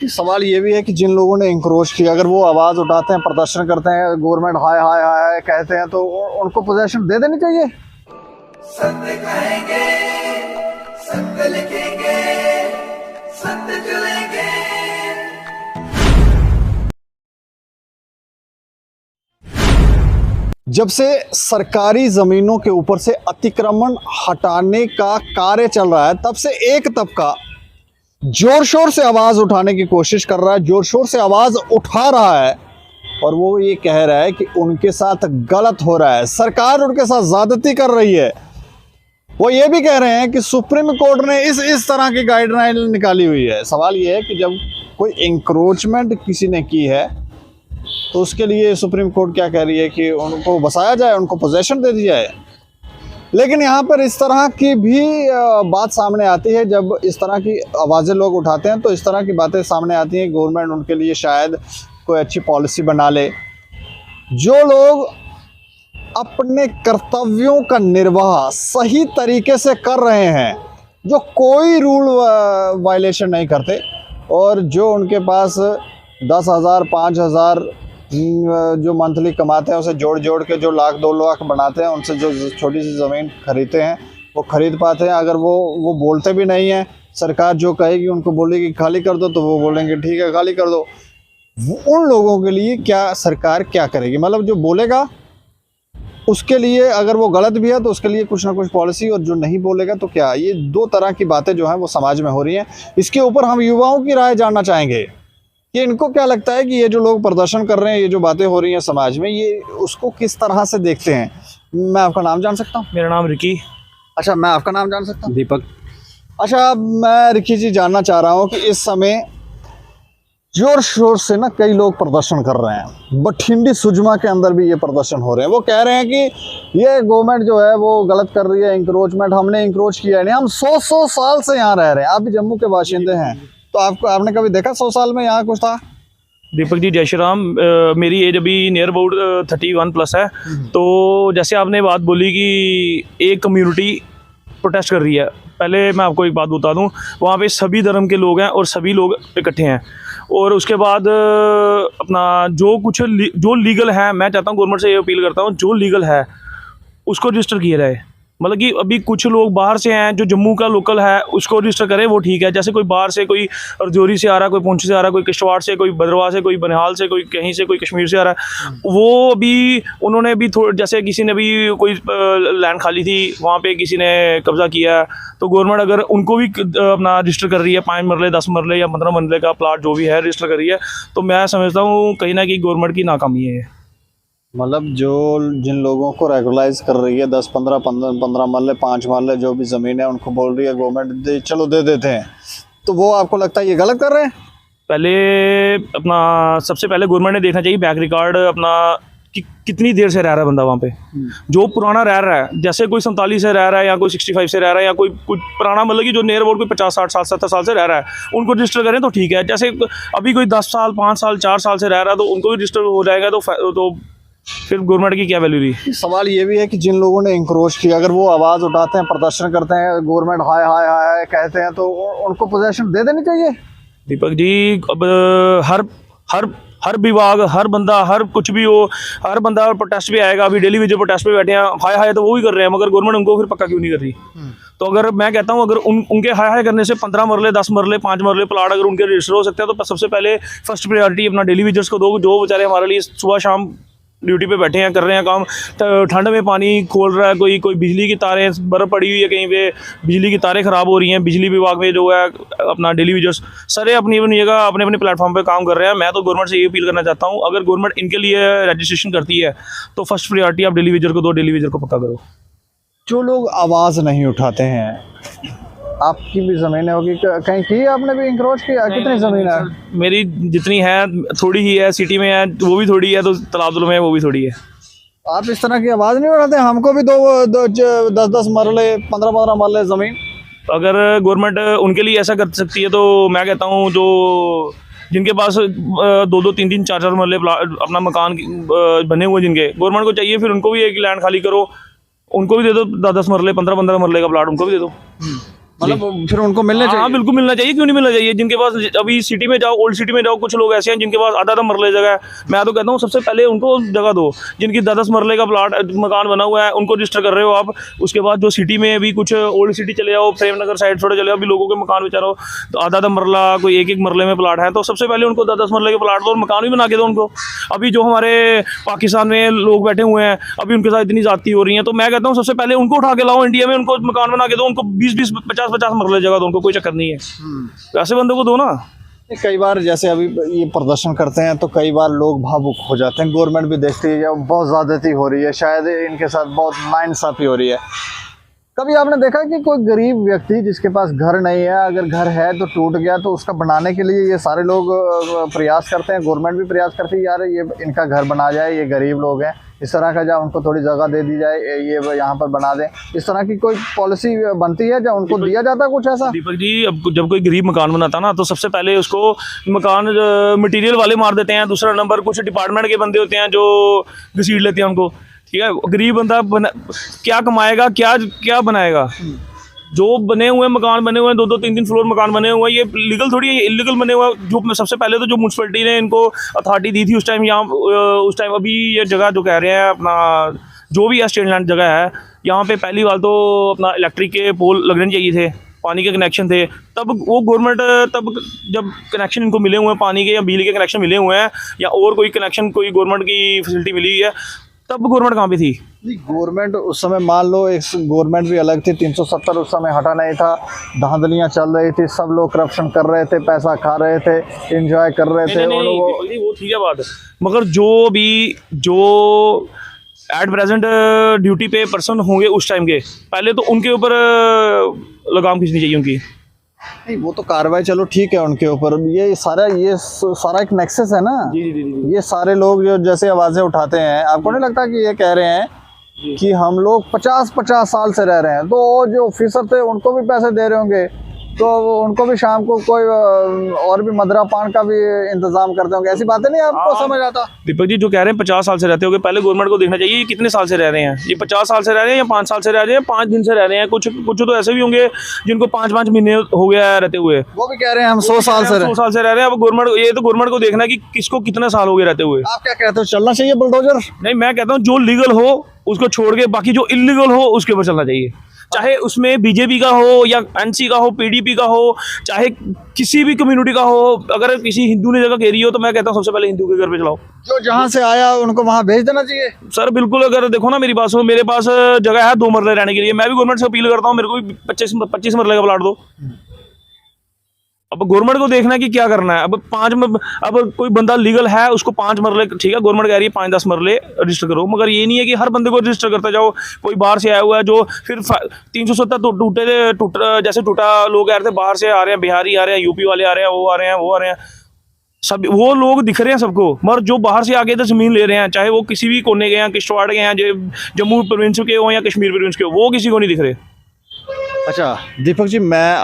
सवाल ये भी है कि जिन लोगों ने इंक्रोच किया, अगर वो आवाज़ उठाते हैं, प्रदर्शन करते हैं, गवर्नमेंट हाय हाय हाय कहते हैं, तो उनको पोजीशन दे देनी चाहिए। सत्य कहेंगे, सत्य लिखेंगे, सत्य चलेंगे। जब से सरकारी जमीनों के ऊपर से अतिक्रमण हटाने का कार्य चल रहा है, तब से एक तबका जोर शोर से आवाज उठाने की कोशिश कर रहा है, जोर शोर से आवाज उठा रहा है, और वो ये कह रहा है कि उनके साथ गलत हो रहा है, सरकार उनके साथ ज्यादती कर रही है। वो ये भी कह रहे हैं कि सुप्रीम कोर्ट ने इस तरह की गाइडलाइन निकाली हुई है। सवाल ये है कि जब कोई इंक्रोचमेंट किसी ने की है तो उसके लिए सुप्रीम कोर्ट क्या कह रही है कि उनको बसाया जाए, उनको पोजीशन दे दी जाए। लेकिन यहाँ पर इस तरह की भी बात सामने आती है, जब इस तरह की आवाज़ें लोग उठाते हैं तो इस तरह की बातें सामने आती हैं। गवर्नमेंट उनके लिए शायद कोई अच्छी पॉलिसी बना ले। जो लोग अपने कर्तव्यों का निर्वाह सही तरीके से कर रहे हैं, जो कोई रूल वायलेशन नहीं करते, और जो उनके पास 10,000 5,000 जो मंथली कमाते हैं उसे जोड़ जोड़ के जो लाख 2 लाख बनाते हैं, उनसे जो छोटी सी ज़मीन खरीदते हैं वो खरीद पाते हैं। अगर वो बोलते भी नहीं हैं, सरकार जो कहेगी उनको बोलेगी खाली कर दो, तो वो बोलेंगे ठीक है खाली कर दो। उन लोगों के लिए क्या सरकार क्या करेगी? मतलब जो बोलेगा उसके लिए, अगर वो गलत भी है तो उसके लिए कुछ ना कुछ पॉलिसी, और जो नहीं बोलेगा तो क्या? ये दो तरह की बातें जो हैं वो समाज में हो रही हैं। इसके ऊपर हम युवाओं की राय जानना चाहेंगे कि इनको क्या लगता है कि ये जो लोग प्रदर्शन कर रहे हैं, ये जो बातें हो रही हैं समाज में, ये उसको किस तरह से देखते हैं। मैं आपका नाम जान सकता हूँ? मेरा नाम रिकी। अच्छा, मैं आपका नाम जान सकता हूँ? दीपक। अच्छा, मैं रिकी जी जानना चाह रहा हूँ कि इस समय जोर शोर से ना कई लोग प्रदर्शन कर रहे हैं। बठिंडी सुजमा के अंदर भी ये प्रदर्शन हो रहे हैं। वो कह रहे हैं कि ये गवर्नमेंट जो है वो गलत कर रही है, इंक्रोचमेंट, हमने इंक्रोच किया नहीं, हम 100 साल से यहाँ रह रहे हैं। आप भी जम्मू के बाशिंदे हैं, तो आपने कभी देखा 100 साल में यहाँ कुछ था? दीपक जी, जय श्री राम। मेरी एज अभी नियर अबाउट 31+ है। तो जैसे आपने बात बोली कि एक कम्युनिटी प्रोटेस्ट कर रही है, पहले मैं आपको एक बात बता दूं, वहाँ पे सभी धर्म के लोग हैं और सभी लोग इकट्ठे हैं। और उसके बाद अपना जो लीगल है, मैं चाहता हूँ गवर्नमेंट से ये अपील करता हूँ, जो लीगल है उसको रजिस्टर किया जाए। मतलब कि अभी कुछ लोग बाहर से हैं, जो जम्मू का लोकल है उसको रजिस्टर करें, वो ठीक है। जैसे कोई बाहर से, कोई रजौरी से आ रहा है, कोई पुंछ से आ रहा है, कोई किश्तवाड़ से, कोई भद्रवाह से, कोई बनिहाल से, कोई कहीं से, कोई कश्मीर से आ रहा है, वो अभी उन्होंने भी जैसे किसी ने भी कोई लैंड खाली थी, वहाँ पे किसी ने कब्जा किया है, तो गवर्नमेंट अगर उनको भी अपना रजिस्टर कर रही है, 5 मरले 10 मरले या 15 मरले का प्लाट जो भी है रजिस्टर कर रही है, तो मैं समझता हूँ कहीं ना कहीं गवर्नमेंट की नाकामी है। मतलब जिन लोगों को रेगुलाइज कर रही है, 10-15 मरले 5 मरले जो भी ज़मीन है, उनको बोल रही है गवर्नमेंट चलो दे देते हैं, तो वो आपको लगता है ये गलत कर रहे हैं? पहले अपना सबसे पहले गवर्नमेंट ने देखना चाहिए बैक रिकॉर्ड अपना कि कितनी देर से रह रहा है बंदा वहाँ पे। जो पुराना रह रहा है, जैसे कोई 47 से रह रहा है या कोई 65 से रह रहा है या कोई कुछ पुराना, मतलब कि जो नियर अबाउट कोई 50 60 साल 70 साल से रह रहा है, उनको रजिस्टर करें तो ठीक है। जैसे अभी कोई 10 साल 5 साल 4 साल से रह रहा है तो उनको भी रजिस्टर हो जाएगा, तो फिर गवर्नमेंट की क्या वैल्यू रही? सवाल ये भी है कि जिन लोगों ने इंक्रोच किया, अगर वो आवाज़ उठाते हैं, प्रदर्शन करते हैं, गवर्नमेंट हाय हाय हाय कहते हैं, तो उनको पोजीशन दे देनी चाहिए। दीपक जी, अब हर विभाग, हर बंदा, हर कुछ भी हो, हर बंदा प्रोटेस्ट पे आएगा। अभी डेली विजय प्रोटेस्ट पे बैठे हैं, हाय हाय तो वो ही कर रहे हैं, मगर गवर्नमेंट उनको फिर पक्का क्यों नहीं कर रही? तो अगर मैं कहता हूँ, अगर उनके हाय हाय करने से 15 मरले 10 मरले 5 मरले प्लाट अगर उनके रजिस्टर हो सकते हैं, तो सबसे पहले फर्स्ट प्रायोरिटी अपना डेली विजर्स को दो, जो बेचारे हमारे लिए सुबह शाम ड्यूटी पे बैठे हैं, कर रहे हैं काम। ठंड में पानी खोल रहा है, कोई बिजली की तारें, बर्फ़ पड़ी हुई है, कहीं पे बिजली की तारें ख़राब हो रही हैं। बिजली विभाग में जो है अपना डेली विजर्स सारे अपनी जगह अपने अपने प्लेटफॉर्म पे काम कर रहे हैं। मैं तो गवर्नमेंट से ये अपील करना चाहता हूँ, अगर गवर्नमेंट इनके लिए रजिस्ट्रेशन करती है तो फर्स्ट प्रायोरिटी आप डेली विजर को दो, डेली विजर को पक्का करो। जो लोग आवाज़ नहीं उठाते हैं, आपकी भी ज़मीन होगी, कहीं की आपने भी इंक्रोच किया? कितनी ज़मीन है? मेरी जितनी है थोड़ी ही है, सिटी में है वो भी थोड़ी है, तो तालाबदुल में है वो भी थोड़ी है। आप इस तरह की आवाज़ नहीं उठाते? हमको भी 10-10 मरले 15-15 मरले ज़मीन। अगर गवर्नमेंट उनके लिए ऐसा कर सकती है, तो मैं कहता हूँ जो जिनके पास 2-2 3-3 4-4 मरले अपना मकान बने हुए, जिनके, गवर्नमेंट को चाहिए फिर उनको भी एक लैंड खाली करो, उनको भी दे दो 10-10 मरले 15-15 मरले का प्लाट, उनको भी दे दो। मतलब फिर उनको मिलने हाँ चाहिए। बिल्कुल मिलना चाहिए, क्यों नहीं मिलना चाहिए। जिनके पास अभी सिटी में जाओ, ओल्ड सिटी में जाओ, कुछ लोग ऐसे हैं जिनके पास आधा आधा मरले जगह है। मैं तो कहता हूँ सबसे पहले उनको जगह दो। जिनकी 10-10 मरले का प्लाट मकान बना हुआ है उनको रजिस्टर कर रहे हो आप। उसके बाद जो सिटी में अभी कुछ ओल्ड सिटी चले जाओ, प्रेमनगर साइड थोड़े चले जाओ, अभी लोगों के मकान बेचारो तो आधा आधा मरला, कोई एक एक मरले में प्लाट है, तो सबसे पहले उनको 10-10 मरले के प्लाट दो और मकान भी बना के दो उनको। अभी जो हमारे पाकिस्तान में लोग बैठे हुए हैं, अभी उनके साथ इतनी जाती हो रही है, तो मैं कहता हूँ सबसे पहले उनको उठा के लाओ इंडिया में, उनको मकान बना के दो, उनको 20-20 50-50 मरले जगह दो, उनको कोई चक्कर नहीं है। ऐसे बंदों को दो ना। कई बार जैसे अभी ये प्रदर्शन करते हैं तो कई बार लोग भावुक हो जाते हैं, गवर्नमेंट भी देखती है बहुत ज़्यादती हो रही है, शायद इनके साथ बहुत नाइंसाफ़ी हो रही है। कभी आपने देखा कि कोई गरीब व्यक्ति जिसके पास घर नहीं है, अगर घर है तो टूट गया, तो उसका बनाने के लिए ये सारे लोग प्रयास करते हैं, गवर्नमेंट भी प्रयास करती है, यार ये इनका घर बना जाए, ये गरीब लोग हैं, इस तरह का जहाँ उनको थोड़ी जगह दे दी जाए, ये यहाँ पर बना दें, इस तरह की कोई पॉलिसी बनती है जहाँ उनको दिया जाता है कुछ ऐसा? दीपक जी, अब जब कोई गरीब मकान बनाता ना, तो सबसे पहले उसको मकान मटेरियल वाले मार देते हैं। दूसरा नंबर कुछ डिपार्टमेंट के बंदे होते हैं जो घसीट लेते हैं उनको। ठीक है, गरीब बंदा क्या कमाएगा, क्या क्या बनाएगा। जो बने हुए मकान बने हुए हैं, 2-2 3-3 फ्लोर मकान बने हुए हैं, ये लीगल थोड़ी है, इलीगल बने हुए हैं। जो सबसे पहले तो जो म्यूनसिपैलिटी ने इनको अथॉरिटी दी थी उस टाइम, यहाँ उस टाइम, अभी ये जगह जो कह रहे हैं अपना जो भी स्टेट लैंड जगह है, यहाँ पे पहली बार तो अपना इलेक्ट्रिक के पोल लगने चाहिए थे, पानी के कनेक्शन थे, तब वो गवर्नमेंट, तब जब कनेक्शन इनको मिले हुए हैं पानी के या बिजली के कनेक्शन मिले हुए हैं या और कोई कनेक्शन, कोई गवर्नमेंट की फैसिलिटी मिली हुई है, तब गवर्नमेंट कहाँ पे थी? गवर्नमेंट उस समय मान लो एक गवर्नमेंट भी अलग थी, 370 उस समय हटा नहीं था, धांधलियाँ चल रही थी, सब लोग करप्शन कर रहे थे, पैसा खा रहे थे, एंजॉय कर रहे थे। नहीं, वो ठीक है बात, मगर जो एट प्रेजेंट ड्यूटी पे पर्सन होंगे उस टाइम के, पहले तो उनके ऊपर लगाम खींचनी चाहिए उनकी। नहीं, वो तो कार्रवाई चलो ठीक है उनके ऊपर, ये सारा एक नेक्सस है ना। जी। ये सारे लोग जो जैसे आवाज़ें उठाते हैं, आपको नहीं लगता कि ये कह रहे हैं कि हम लोग 50-50 साल से रह रहे हैं, तो जो ऑफिसर थे उनको भी पैसे दे रहे होंगे, तो उनको भी शाम को कोई और भी मदरा पान का भी इंतजाम करते होंगे, ऐसी बातें नहीं आपको समझ आता? दीपक जी, जो कह रहे हैं 50 साल से रहते होंगे, पहले गवर्नमेंट को देखना चाहिए ये कितने साल से रह रहे हैं। ये 50 साल से रह रहे हैं या 5 साल से रह रहे हैं, 5 दिन से रह रहे हैं, कुछ तो ऐसे भी होंगे जिनको 5-5 महीने हो गया रहते हुए, वो भी कह रहे हैं हम 100 साल से 100 साल से रह रहे हैं। अब गवर्नमेंट, ये तो गवर्नमेंट को देखना है कि किसको कितने साल हो गए रहते हुए। आप क्या कहते हो, चलना चाहिए बुलडोजर? नहीं, मैं कहता हूँ जो लीगल हो उसको छोड़ के बाकी जो इलीगल हो उसके ऊपर चलना चाहिए, चाहे उसमें बीजेपी का हो या एनसी का हो, पीडीपी का हो, चाहे किसी भी कम्युनिटी का हो। अगर किसी हिंदू ने जगह घेरी हो तो मैं कहता हूँ सबसे पहले हिंदू के घर पे चलाओ। जो जहाँ से आया उनको वहाँ भेज देना चाहिए। सर बिल्कुल, अगर देखो ना मेरी बात सुनो, मेरे पास जगह है 2 मरले रहने के लिए, मैं भी गवर्नमेंट से अपील करता हूँ मेरे को भी 25 मरले का प्लाट दो। अब गवर्नमेंट को देखना है कि क्या करना है। अब कोई बंदा लीगल है, उसको 5 मरले, ठीक है, गवर्नमेंट कह रही है 5-10 मरले रजिस्टर करो, मगर ये नहीं है कि हर बंदे को रजिस्टर करते जाओ। कोई बाहर से आया हुआ है जो फिर 370 जैसे टूटा, लोग आ रहे थे बाहर से, आ रहे हैं बिहारी, आ रहे हैं यूपी वाले, आ रहे हैं वो आ रहे हैं, सब वो लोग दिख रहे हैं सबको, मगर जो बाहर से आके इधर ज़मीन ले रहे हैं, चाहे वो किसी भी कोने के हैं, किश्तवाड़ के हैं, जम्मू प्रोविंस के हो या कश्मीर प्रोविंस के हो, वो किसी को नहीं दिख रहे। अच्छा दीपक जी, मैं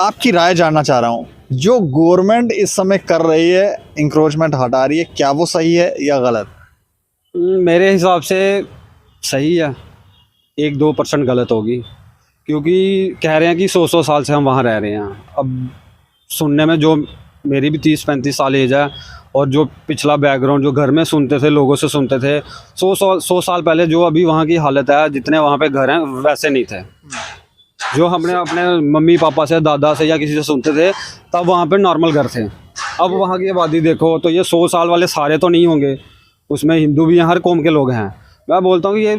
आपकी राय जानना चाह रहा हूँ, जो गवर्नमेंट इस समय कर रही है, इंक्रोचमेंट हटा रही है, क्या वो सही है या गलत? मेरे हिसाब से सही है, 1-2% गलत होगी, क्योंकि कह रहे हैं कि 100 साल से हम वहाँ रह रहे हैं। अब सुनने में, जो मेरी भी 30-35 साल एज है, और जो पिछला बैकग्राउंड जो घर में सुनते थे, लोगों से सुनते थे, 100 साल पहले जो अभी वहाँ की हालत है, जितने वहाँ पे घर हैं वैसे नहीं थे। जो हमने अपने मम्मी पापा से, दादा से या किसी से सुनते थे, तब वहाँ पे नॉर्मल घर थे। अब वहाँ की आबादी देखो तो ये 100 साल वाले सारे तो नहीं होंगे, उसमें हिंदू भी हैं, हर कौम के लोग हैं। मैं बोलता हूँ कि ये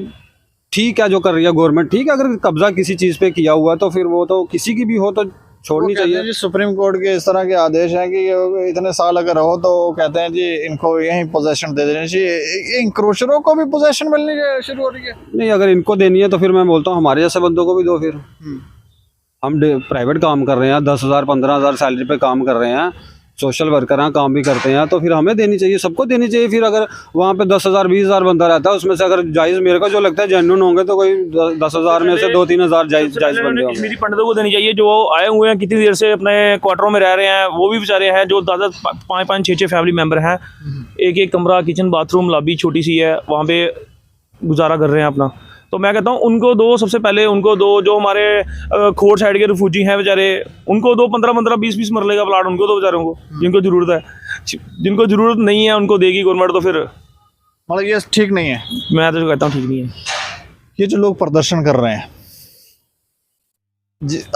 ठीक है जो कर रही है गवर्नमेंट, ठीक है, अगर कब्जा किसी चीज़ पे किया हुआ है तो फिर वो तो किसी की भी हो तो छोड़नी चाहिए। जी सुप्रीम कोर्ट के इस तरह के आदेश हैं कि इतने साल अगर रहो तो कहते हैं जी इनको यहीं पोजेशन दे देनी चाहिए। इंक्रोचरों को भी पोजेशन मिलनी शुरू हो रही है? नहीं, अगर इनको देनी है तो फिर मैं बोलता हूँ हमारे जैसे बंदों को भी दो। फिर हम प्राइवेट काम कर रहे हैं, 10,000-15,000 सैलरी पे काम कर रहे हैं, सोशल वर्कर हैं, काम भी करते हैं, तो फिर हमें देनी चाहिए, सबको देनी चाहिए। फिर अगर वहाँ पे 10,000 20,000 बंदा रहता है, उसमें से अगर जायज़, मेरे को जो लगता है जेन्युइन होंगे, तो कोई 10,000 में से 2-3 हज़ार जायज़ बंदे होंगे। कश्मीरी पंडितों को देनी चाहिए, जो आए हुए हैं कितनी देर से अपने क्वार्टरों में रह रहे हैं, वो भी बेचारे हैं, जो 5-5, 6-6 फैमिली मेम्बर हैं, एक कमरा, किचन, बाथरूम, लॉबी छोटी सी है, वहाँ पे गुजारा कर रहे हैं अपना। तो मैं कहता हूँ उनको दो, सबसे पहले उनको दो, जो हमारे खोड़ साइड के रिफ्यूजी हैं बेचारे, उनको दो, 15-15, 20-20 मरले का प्लाट उनको दो बेचारों को, जिनको ज़रूरत है। जिनको ज़रूरत नहीं है उनको देगी गवर्नमेंट, तो फिर मतलब ये ठीक नहीं है। मैं तो कहता हूँ ठीक नहीं है। ये जो लोग प्रदर्शन कर रहे हैं,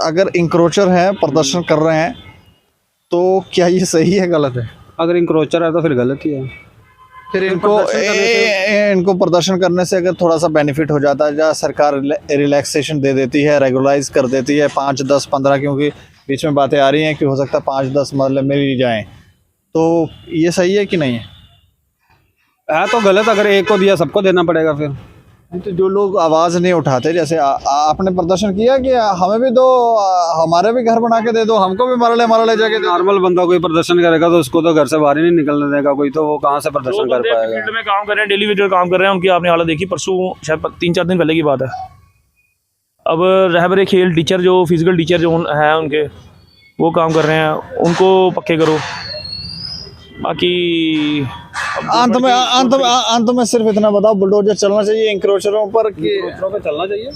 अगर इंक्रोचर हैं प्रदर्शन कर रहे हैं, तो क्या ये सही है गलत है? अगर इंक्रोचर है तो फिर गलत ही है। फिर इनको प्रदर्शन करने से अगर थोड़ा सा बेनिफिट हो जाता है, या सरकार रिलैक्सेशन दे देती है, रेगुलाइज कर देती है 5, 10, 15, क्योंकि बीच में बातें आ रही हैं कि हो सकता है 5, 10 मरले मिल ही जाएं, तो ये सही है कि नहीं है? तो गलत, अगर एक को दिया सबको देना पड़ेगा फिर। तो जो लोग आवाज़ नहीं उठाते, जैसे आपने प्रदर्शन किया कि हमें भी दो, हमारे भी घर बना के दे दो, हमको भी मरले जगह दे। नॉर्मल बंदा कोई प्रदर्शन करेगा तो उसको तो घर से बाहर ही नहीं निकलने देगा कोई, तो वो कहाँ से प्रदर्शन कर पाएगा। फील्ड में काम कर रहे हैं, डेली वेजर काम कर रहे हैं, उनकी आपने हालत देखी, परसों शायद 3-4 दिन पहले की बात है। अब रहबरे खेल टीचर, जो फिजिकल टीचर जो हैं उनके, वो काम कर रहे हैं, उनको पक्के करो। बाकी अंत में सिर्फ इतना बताओ, बुलडोजर चलना चाहिए इंक्रोचरों पर कि चलना चाहिए?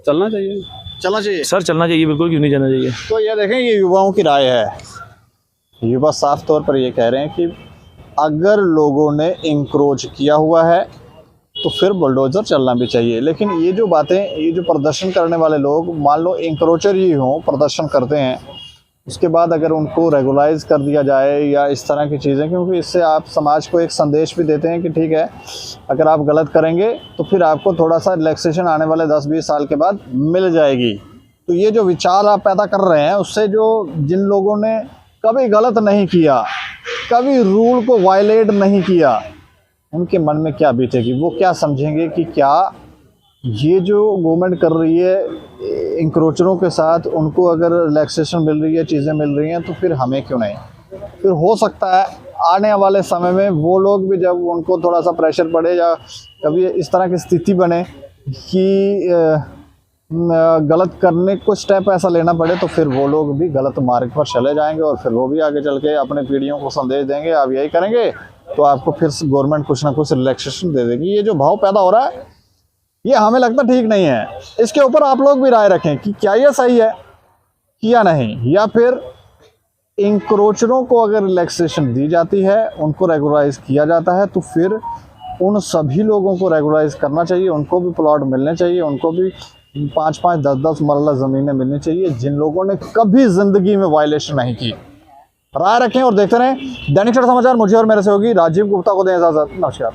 चलना चाहिए? सर चलना चाहिए, बिल्कुल, क्यों नहीं जाना चाहिए। तो ये देखें, ये युवाओं की राय है। युवा साफ तौर पर ये कह रहे हैं कि अगर लोगों ने इंक्रोच किया हुआ है तो फिर बुलडोजर चलना भी चाहिए। लेकिन ये जो बातें, ये जो प्रदर्शन करने वाले लोग, मान लो इंक्रोचर ही हों, प्रदर्शन करते हैं, उसके बाद अगर उनको रेगुलाइज कर दिया जाए या इस तरह की चीज़ें, क्योंकि इससे आप समाज को एक संदेश भी देते हैं कि ठीक है, अगर आप गलत करेंगे तो फिर आपको थोड़ा सा रिलैक्सेशन आने वाले 10-20 साल के बाद मिल जाएगी। तो ये जो विचार आप पैदा कर रहे हैं, उससे जो जिन लोगों ने कभी गलत नहीं किया, कभी रूल को वायलेट नहीं किया, उनके मन में क्या बीतेगी? वो क्या समझेंगे कि क्या ये जो गवर्नमेंट कर रही है इंक्रोचरों के साथ, उनको अगर रिलैक्सेशन मिल रही है, चीज़ें मिल रही हैं, तो फिर हमें क्यों नहीं? फिर हो सकता है आने वाले समय में वो लोग भी, जब उनको थोड़ा सा प्रेशर पड़े या कभी इस तरह की स्थिति बने कि गलत करने को स्टेप ऐसा लेना पड़े, तो फिर वो लोग भी गलत मार्ग पर चले जाएंगे और फिर वो भी आगे चल के अपने पीढ़ियों को संदेश देंगे, आप यही करेंगे तो आपको फिर गवर्नमेंट कुछ ना कुछ रिलैक्सेशन दे देगी। ये जो भाव पैदा हो रहा है, ये हमें लगता ठीक नहीं है। इसके ऊपर आप लोग भी राय रखें कि क्या ये सही है या नहीं, या फिर इंक्रोचरों को अगर रिलैक्सेशन दी जाती है, उनको रेगुलाइज किया जाता है, तो फिर उन सभी लोगों को रेगुलाइज करना चाहिए, उनको भी प्लॉट मिलने चाहिए, उनको भी 5-5, 10-10 मरला ज़मीनें मिलनी चाहिए, जिन लोगों ने कभी ज़िंदगी में वायलेशन नहीं की। राय रखें और देखते रहें दैनिक सवेरा समाचार। मुझे और मेरे सहयोगी राजीव गुप्ता को दें इजाज़त। नमस्कार।